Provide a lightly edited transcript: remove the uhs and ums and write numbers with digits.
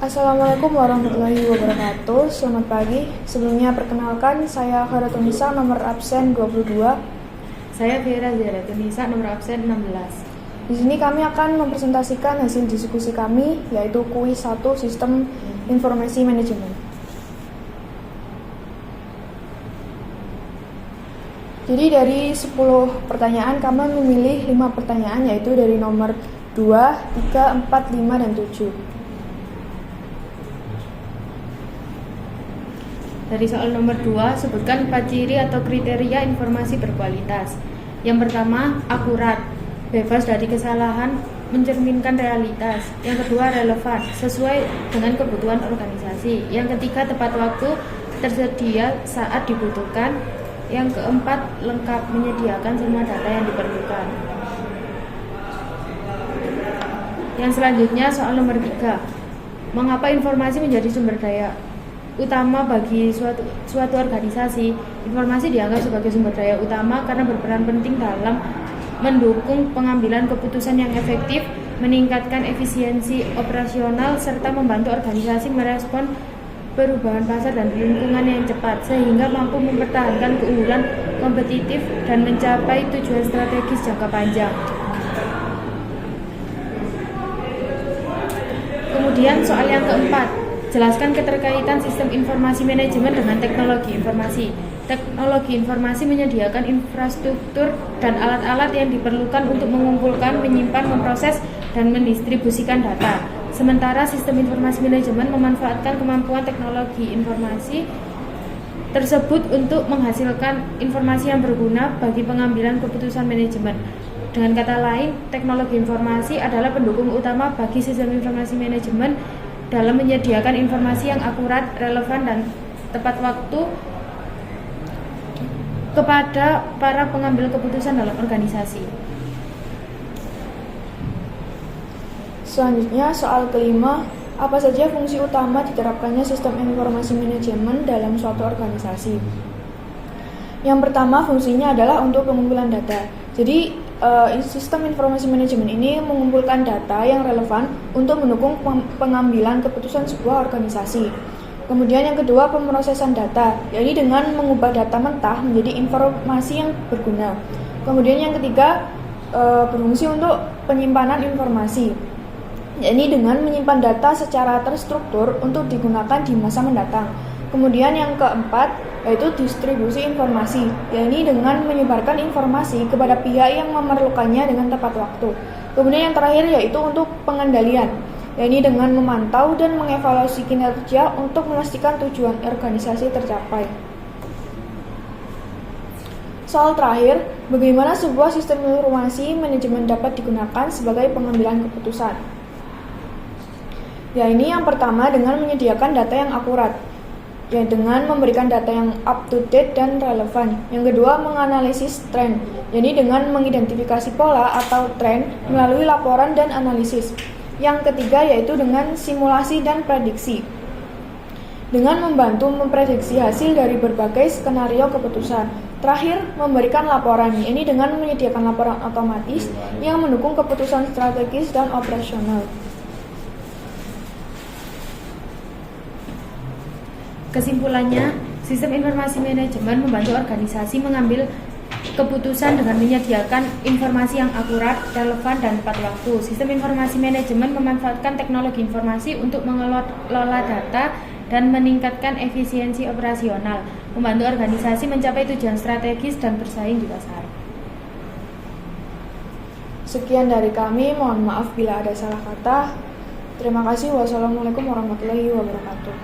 Assalamualaikum warahmatullahi wabarakatuh. Selamat pagi. Sebelumnya perkenalkan, saya Kharatunisa nomor absen 22. Saya Vera Zaratunisa nomor absen 16. Di sini kami akan mempresentasikan hasil diskusi kami, yaitu kuis 1 Sistem Informasi Manajemen. Jadi dari 10 pertanyaan kami memilih 5 pertanyaan, yaitu dari nomor 2, 3, 4, 5, dan 7. Dari soal nomor 2, sebutkan 4 ciri atau kriteria informasi berkualitas. Yang pertama, akurat, bebas dari kesalahan, mencerminkan realitas. Yang kedua, relevan, sesuai dengan kebutuhan organisasi. Yang ketiga, tepat waktu, tersedia saat dibutuhkan. Yang keempat, lengkap, menyediakan semua data yang diperlukan. Yang selanjutnya, soal nomor 3, mengapa informasi menjadi sumber daya utama bagi suatu organisasi? Informasi dianggap sebagai sumber daya utama karena berperan penting dalam mendukung pengambilan keputusan yang efektif, meningkatkan efisiensi operasional, serta membantu organisasi merespon perubahan pasar dan lingkungan yang cepat, sehingga mampu mempertahankan keunggulan kompetitif dan mencapai tujuan strategis jangka panjang. Kemudian soal yang keempat, jelaskan keterkaitan sistem informasi manajemen dengan teknologi informasi. Teknologi informasi menyediakan infrastruktur dan alat-alat yang diperlukan untuk mengumpulkan, menyimpan, memproses, dan mendistribusikan data. Sementara sistem informasi manajemen memanfaatkan kemampuan teknologi informasi tersebut untuk menghasilkan informasi yang berguna bagi pengambilan keputusan manajemen. Dengan kata lain, teknologi informasi adalah pendukung utama bagi sistem informasi manajemen dalam menyediakan informasi yang akurat, relevan, dan tepat waktu kepada para pengambil keputusan dalam organisasi. Selanjutnya, soal kelima, apa saja fungsi utama diterapkannya sistem informasi manajemen dalam suatu organisasi? Yang pertama, fungsinya adalah untuk pengumpulan data. Jadi, sistem informasi manajemen ini mengumpulkan data yang relevan untuk mendukung pengambilan keputusan sebuah organisasi. Kemudian yang kedua, pemrosesan data, yaitu dengan mengubah data mentah menjadi informasi yang berguna. Kemudian yang ketiga, berfungsi untuk penyimpanan informasi, yaitu dengan menyimpan data secara terstruktur untuk digunakan di masa mendatang. Kemudian yang keempat, yaitu distribusi informasi, yaitu dengan menyebarkan informasi kepada pihak yang memerlukannya dengan tepat waktu. Kemudian yang terakhir, yaitu untuk pengendalian, yaitu dengan memantau dan mengevaluasi kinerja untuk memastikan tujuan organisasi tercapai. Soal terakhir, bagaimana sebuah sistem informasi manajemen dapat digunakan sebagai pengambilan keputusan? Ya, ini yang pertama dengan menyediakan data yang akurat, ya, dengan memberikan data yang up to date dan relevan. Yang kedua, menganalisis tren, jadi dengan mengidentifikasi pola atau tren melalui laporan dan analisis. Yang ketiga, yaitu dengan simulasi dan prediksi, dengan membantu memprediksi hasil dari berbagai skenario keputusan. Terakhir, memberikan laporan, ini dengan menyediakan laporan otomatis yang mendukung keputusan strategis dan operasional. Kesimpulannya, sistem informasi manajemen membantu organisasi mengambil keputusan dengan menyediakan informasi yang akurat, relevan, dan tepat waktu. Sistem informasi manajemen memanfaatkan teknologi informasi untuk mengelola data dan meningkatkan efisiensi operasional, membantu organisasi mencapai tujuan strategis dan bersaing di pasar. Sekian dari kami, mohon maaf bila ada salah kata. Terima kasih. Wassalamualaikum warahmatullahi wabarakatuh.